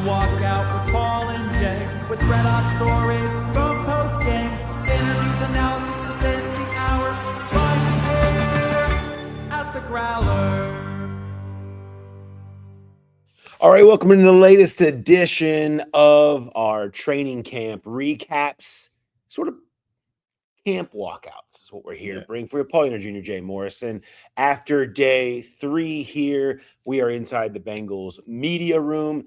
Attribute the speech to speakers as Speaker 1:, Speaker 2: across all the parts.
Speaker 1: walk out with Paul and Jay with red hot stories from post game, interviews, analysis, defend the hour, right here at the Growler.
Speaker 2: All right, welcome to the latest edition of our training camp recaps, sort of camp walkouts is what we're here to bring for you. Paul Hunter Jr., Jay Morrison. After day 3 here, we are inside the Bengals media room.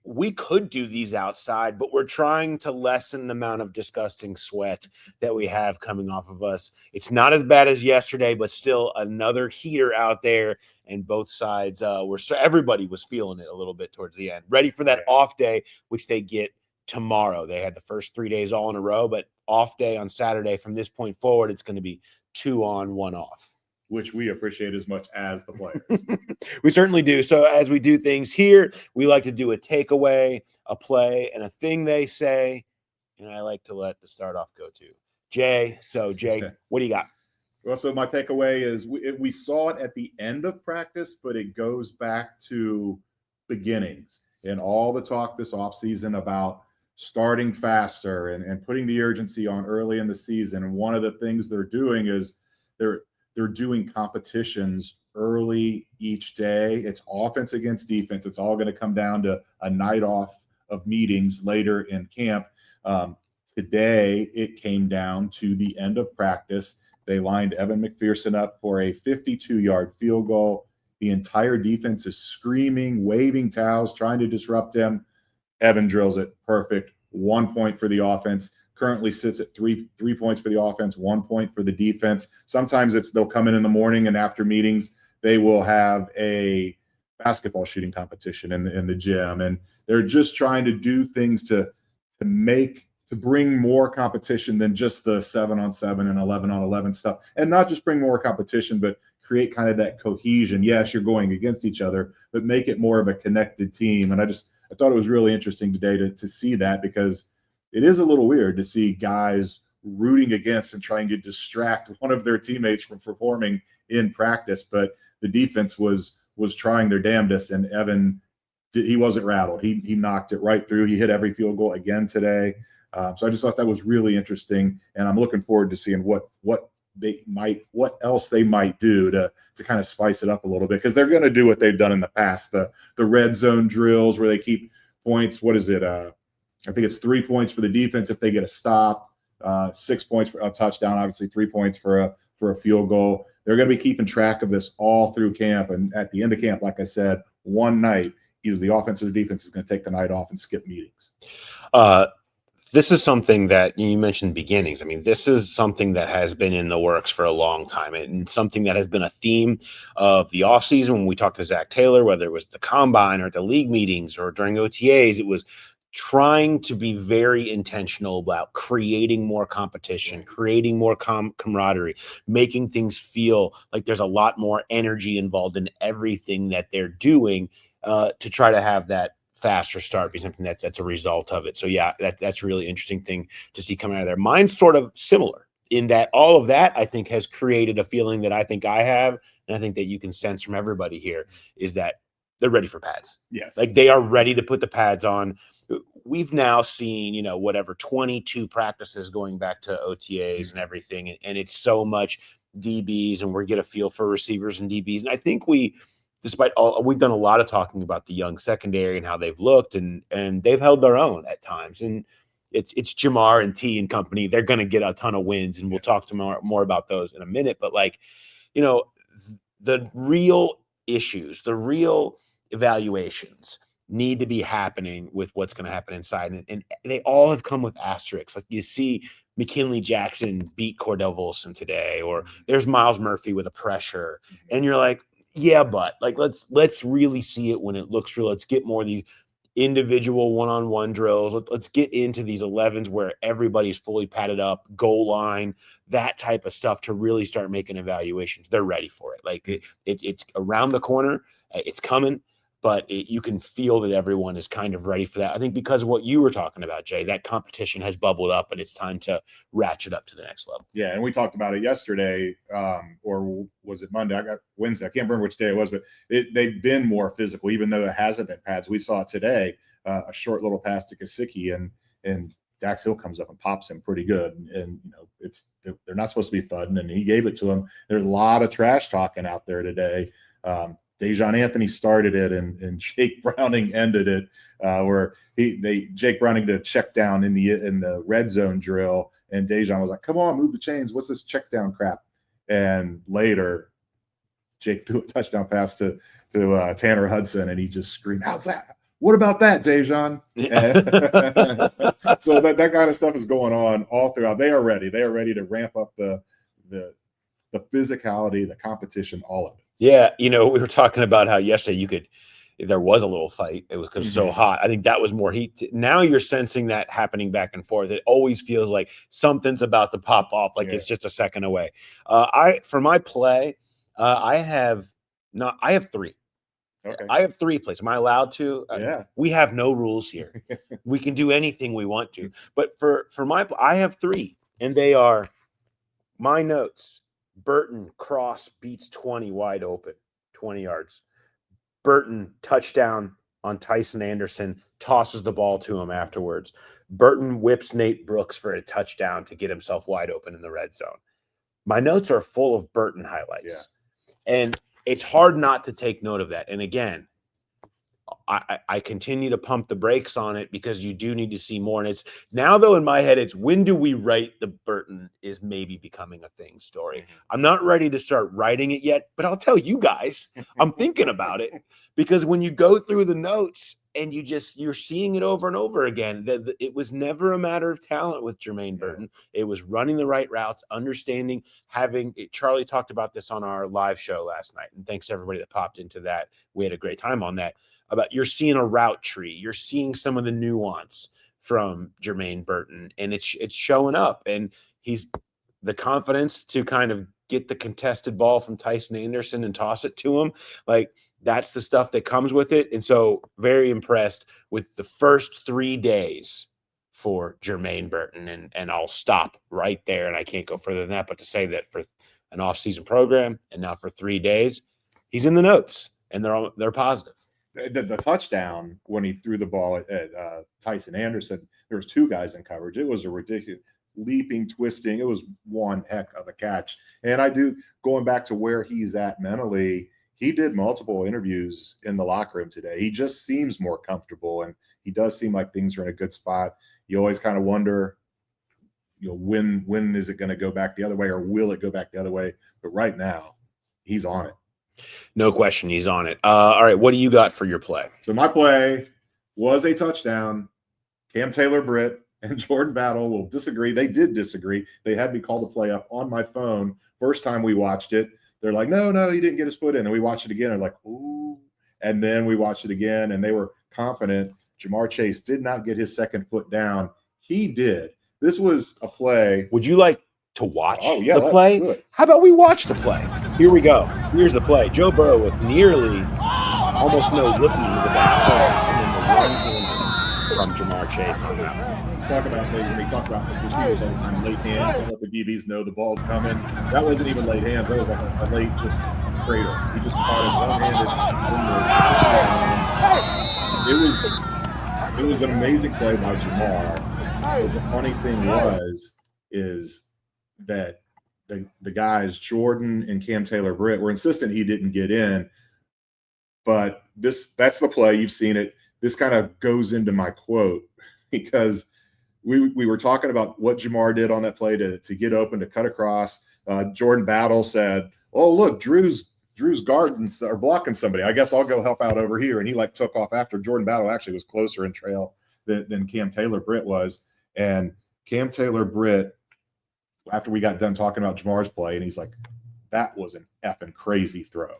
Speaker 2: We could do these outside, but we're trying to lessen the amount of disgusting sweat that we have coming off of us. It's not as bad as yesterday, but still another heater out there, and both sides everybody was feeling it a little bit towards the end. Ready for that off day, which they get tomorrow. They had the first 3 days all in a row, but off day on Saturday. From this point forward, it's going to be 2 on, 1 off.
Speaker 3: Which we appreciate as much as the players.
Speaker 2: We certainly do. So as we do things here, we like to do a takeaway, a play, and a thing they say. And I like to let the start off go to Jay. So Jay, what do you got?
Speaker 3: Well, so my takeaway is we saw it at the end of practice, but it goes back to beginnings and all the talk this offseason about starting faster and putting the urgency on early in the season. And one of the things they're doing is they're doing competitions early each day. It's offense against defense. It's all going to come down to a night off of meetings later in camp. Today, it came down to the end of practice. They lined Evan McPherson up for a 52-yard field goal. The entire defense is screaming, waving towels, trying to disrupt him. Evan drills it perfect. 1 point for the offense. Currently sits at three points for the offense, 1 point for the defense. Sometimes they'll come in the morning, and after meetings, they will have a basketball shooting competition in the gym. And they're just trying to do things to bring more competition than just the 7-on-7 and 11-on-11 stuff. And not just bring more competition, but create kind of that cohesion. Yes, you're going against each other, but make it more of a connected team. And I thought it was really interesting today to see that, because it is a little weird to see guys rooting against and trying to distract one of their teammates from performing in practice. But the defense was trying their damnedest, and Evan, he wasn't rattled. He knocked it right through. He hit every field goal again today. So I just thought that was really interesting, and I'm looking forward to seeing what else they might do to kind of spice it up a little bit, because they're going to do what they've done in the past, the red zone drills where they keep points. What is it? I think it's 3 points for the defense if they get a stop, 6 points for a touchdown, obviously 3 points for a field goal. They're going to be keeping track of this all through camp, and at the end of camp, like I said, one night, either the offense or the defense is going to take the night off and skip meetings.
Speaker 2: This is something that you mentioned beginnings. I mean, this is something that has been in the works for a long time, and something that has been a theme of the offseason. When we talked to Zach Taylor, whether it was the combine or at the league meetings or during OTAs, it was trying to be very intentional about creating more competition, creating more camaraderie, making things feel like there's a lot more energy involved in everything that they're doing, to try to have that faster start be something that's a result of it. So yeah, that's a really interesting thing to see coming out of there. Mine's sort of similar in that all of that, I think, has created a feeling that I think I have, and I think that you can sense from everybody here, is that they're ready for pads.
Speaker 3: Yes.
Speaker 2: Like, they are ready to put the pads on. We've now seen, 22 practices going back to OTAs and everything. And it's so much DBs, and we get a feel for receivers and DBs. And I think despite all, we've done a lot of talking about the young secondary and how they've looked, and they've held their own at times. And it's Jamar and T and company. They're going to get a ton of wins, and we'll talk more about those in a minute. But the real issues, the real evaluations need to be happening with what's going to happen inside. And they all have come with asterisks. Like, you see McKinley Jackson beat Cordell Volson today, or there's Miles Murphy with a pressure. And you're like, yeah, but let's really see it when it looks real. Let's get more of these individual one-on-one drills. Let's get into these 11s where everybody's fully padded up, goal line, that type of stuff, to really start making evaluations. They're ready for it. Like, it's around the corner. It's coming. but you can feel that everyone is kind of ready for that. I think because of what you were talking about, Jay, that competition has bubbled up and it's time to ratchet up to the next level.
Speaker 3: Yeah, and we talked about it yesterday, or was it Monday? I got Wednesday. I can't remember which day it was, but they've been more physical, even though it hasn't been pads. We saw today a short little pass to Kasicki, and Dax Hill comes up and pops him pretty good. And they're not supposed to be thudding, and he gave it to him. There's a lot of trash talking out there today. Dejon Anthony started it, and Jake Browning ended it, where Jake Browning did a check down in the red zone drill, and Dejon was like, "Come on, move the chains. What's this check down crap?" And later, Jake threw a touchdown pass to Tanner Hudson, and he just screamed, "How's that? What about that, Dejon?" So that kind of stuff is going on all throughout. They are ready. They are ready to ramp up the physicality, the competition, all of it.
Speaker 2: Yeah, we were talking about how yesterday there was a little fight. It was so hot. I think that was more heat. Now you're sensing that happening back and forth. It always feels like something's about to pop off, like it's just a second away. For my play, I have three.
Speaker 3: Okay.
Speaker 2: I have 3 plays. Am I allowed to?
Speaker 3: Yeah.
Speaker 2: We have no rules here. We can do anything we want to. But for I have 3, and they are my notes. Burton cross beats 20 wide open, 20 yards. Burton touchdown on Tyson Anderson, tosses the ball to him afterwards. Burton whips Nate Brooks for a touchdown to get himself wide open in the red zone. My notes are full of Burton highlights. Yeah. And it's hard not to take note of that. And again, I continue to pump the brakes on it because you do need to see more. And it's now, though, in my head, it's when do we write the Burton is maybe becoming a thing story? I'm not ready to start writing it yet, but I'll tell you guys, I'm thinking about it, because when you go through the notes and you're seeing it over and over again, it was never a matter of talent with Jermaine Burton. It was running the right routes, understanding, Charlie talked about this on our live show last night. And thanks to everybody that popped into that. We had a great time on that. About you're seeing a route tree, you're seeing some of the nuance from Jermaine Burton, and it's showing up. And he's the confidence to kind of get the contested ball from Tyson Anderson and toss it to him. Like, that's the stuff that comes with it. And so very impressed with the first 3 days for Jermaine Burton. And I'll stop right there. And I can't go further than that, but to say that for an off-season program and now for 3 days, he's in the notes, and they're positive.
Speaker 3: The touchdown when he threw the ball at Tyson Anderson, there was 2 guys in coverage. It was a ridiculous leaping, twisting. It was one heck of a catch. And going back to where he's at mentally, he did multiple interviews in the locker room today. He just seems more comfortable, and he does seem like things are in a good spot. You always kind of wonder, when is it going to go back the other way, or will it go back the other way? But right now, he's on it.
Speaker 2: No question, he's on it. All right, what do you got for your play?
Speaker 3: So my play was a touchdown. Cam Taylor-Britt and Jordan Battle will disagree. They did disagree. They had me call the play up on my phone. First time we watched it, they're like, no, he didn't get his foot in. And we watched it again. They're like, ooh. And then we watched it again, and they were confident. Jamar Chase did not get his second foot down. He did. This was a play.
Speaker 2: Would you like to watch
Speaker 3: the
Speaker 2: play? How about we watch the play? Here we go. Here's the play. Joe Burrow with nearly almost no looking to the back foot, and then the run from Jamar Chase on that one.
Speaker 3: We talk about the receivers all the time, late hands. Don't let the DBs know the ball's coming. That wasn't even late hands. That was like a late just cradle. He just caught it one-handed. It was an amazing play by Jamar. But the funny thing is that the guys, Jordan and Cam Taylor-Britt, were insistent he didn't get in. But that's the play. You've seen it. This kind of goes into my quote, because we were talking about what Jamar did on that play to get open, to cut across. Jordan Battle said, "Oh, look, Drew's guarding or blocking somebody. I guess I'll go help out over here." And he took off after. Jordan Battle actually was closer in trail than Cam Taylor-Britt was. And Cam Taylor-Britt, after we got done talking about Jamar's play, and he's like, "That was an effing crazy throw."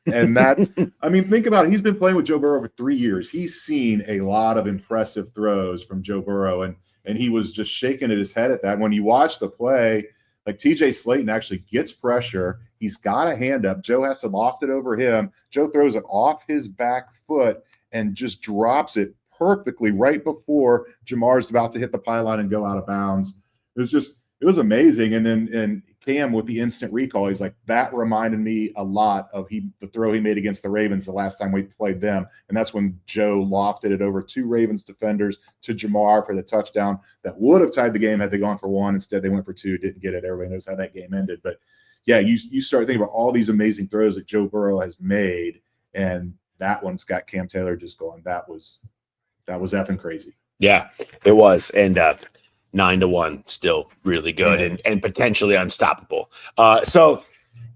Speaker 3: And that's, think about it. He's been playing with Joe Burrow for 3 years. He's seen a lot of impressive throws from Joe Burrow, and he was just shaking at his head at that. When you watch the play, Like TJ Slayton actually gets pressure. He's got a hand up. Joe has to loft it over him. Joe throws it off his back foot and just drops it perfectly right before Jamar's about to hit the pylon and go out of bounds. It was amazing. And then Cam with the instant recall, he's like, that reminded me a lot of the throw he made against the Ravens the last time we played them. And that's when Joe lofted it over 2 Ravens defenders to Jamar for the touchdown that would have tied the game had they gone for 1. Instead, they went for 2, didn't get it. Everybody knows how that game ended. But yeah, you start thinking about all these amazing throws that Joe Burrow has made, and that one's got Cam Taylor just going, that was effing crazy.
Speaker 2: Yeah, it was. And 9-1, still really good and potentially unstoppable. So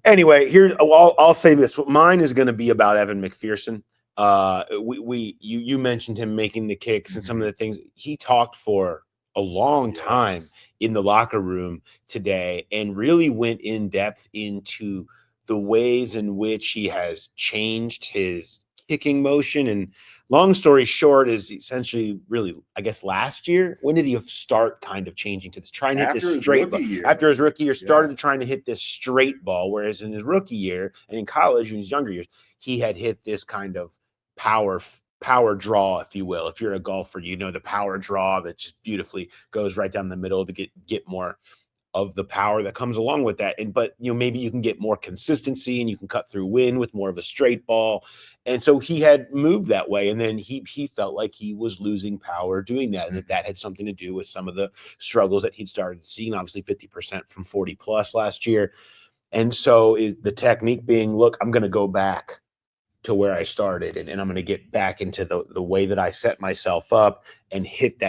Speaker 2: anyway, I'll say this. Mine is going to be about Evan McPherson. You mentioned him making the kicks and some of the things he talked for a long time in the locker room today, and really went in depth into the ways in which he has changed his kicking motion. And long story short is essentially really, I guess, last year, when did he start kind of changing to this, trying to hit this straight ball? After his rookie year, started trying to hit this straight ball, whereas in his rookie year and in college in his younger years, he had hit this kind of power draw, if you will. If you're a golfer, you know the power draw that just beautifully goes right down the middle to get more of the power that comes along with that. But maybe you can get more consistency and you can cut through wind with more of a straight ball. And so he had moved that way. And then he felt like he was losing power doing that. And that had something to do with some of the struggles that he'd started seeing, obviously 50% from 40 plus last year. And so is the technique being, look, I'm going to go back to where I started, and I'm going to get back into the way that I set myself up and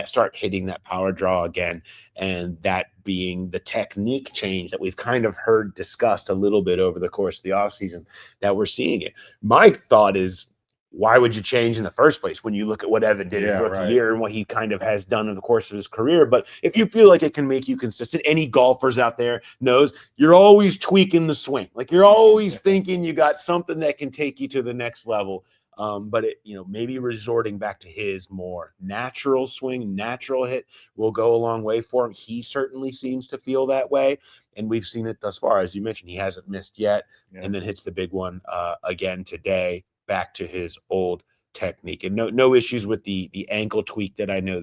Speaker 2: start hitting that power draw again. And that being the technique change that we've kind of heard discussed a little bit over the course of the offseason, that we're seeing it. My thought is, why would you change in the first place when you look at what Evan did his rookie year and what he kind of has done in the course of his career? But if you feel like it can make you consistent, any golfers out there knows you're always tweaking the swing. Like you're always thinking you got something that can take you to the next level. But maybe resorting back to his more natural swing, natural hit will go a long way for him. He certainly seems to feel that way. And we've seen it thus far. As you mentioned, he hasn't missed yet, and then hits the big one again today, back to his old technique. And no issues with the ankle tweak that I know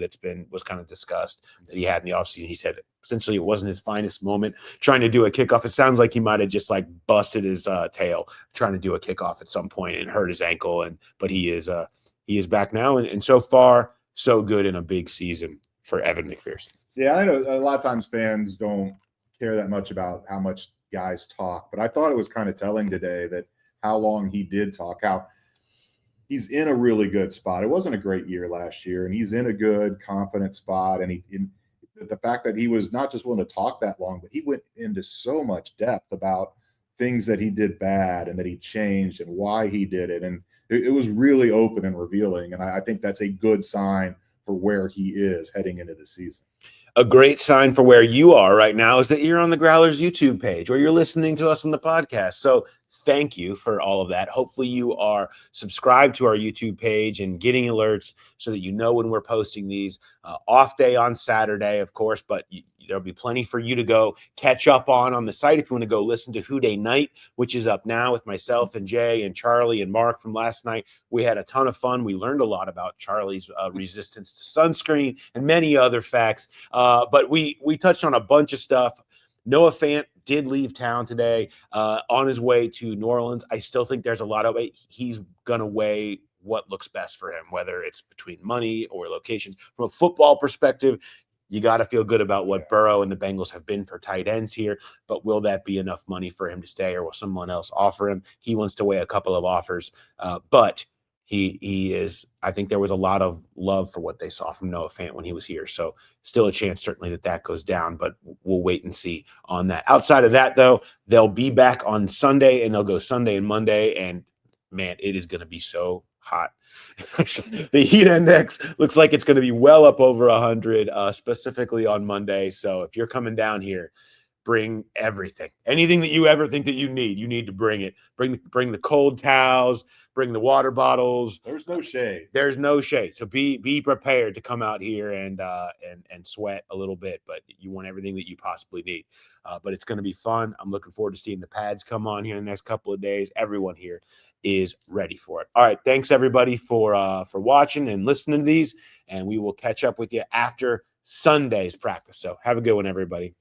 Speaker 2: was kind of discussed that he had in the offseason. He said essentially it wasn't his finest moment trying to do a kickoff. It sounds like he might have just like busted his tail trying to do a kickoff at some point and hurt his ankle. But he is back now, and so far so good in a big season for Evan McPherson.
Speaker 3: Yeah, I know a lot of times fans don't care that much about how much guys talk, but I thought it was kind of telling today that how long he did talk, how he's in a really good spot. It wasn't a great year last year, and he's in a good, confident spot. And the fact that he was not just willing to talk that long, but he went into so much depth about things that he did bad and that he changed and why he did it. And it was really open and revealing. And I think that's a good sign for where he is heading into the season.
Speaker 2: A great sign for where you are right now is that you're on the Growlers YouTube page or you're listening to us on the podcast. So thank you for all of that. Hopefully you are subscribed to our YouTube page and getting alerts so that you know when we're posting these. Off day on Saturday, of course, but there'll be plenty for you to go catch up on the site if you want to go listen to Who Day Night, which is up now with myself and Jay and Charlie and Mark from last night. We had a ton of fun. We learned a lot about Charlie's resistance to sunscreen and many other facts. But we touched on a bunch of stuff. Noah Fant did leave town today on his way to New Orleans. I still think there's a lot of it. He's going to weigh what looks best for him, whether it's between money or locations. From a football perspective, you got to feel good about what Burrow and the Bengals have been for tight ends here, but will that be enough money for him to stay, or will someone else offer him? He wants to weigh a couple of offers, but he is, I think there was a lot of love for what they saw from Noah Fant when he was here. So still a chance certainly that goes down, but we'll wait and see on that. Outside of that though, they'll be back on Sunday and they'll go Sunday and Monday, and man, it is going to be so hot. The heat index looks like it's going to be well up over 100, specifically on Monday. So if you're coming down here, bring everything. Anything that you ever think that you need to bring it. Bring the cold towels, bring the water bottles.
Speaker 3: There's no shade.
Speaker 2: There's no shade. So be prepared to come out here and sweat a little bit, but you want everything that you possibly need. But it's going to be fun. I'm looking forward to seeing the pads come on here in the next couple of days. Everyone here is ready for it. All right. Thanks everybody for watching and listening to these, and we will catch up with you after Sunday's practice. So have a good one, everybody.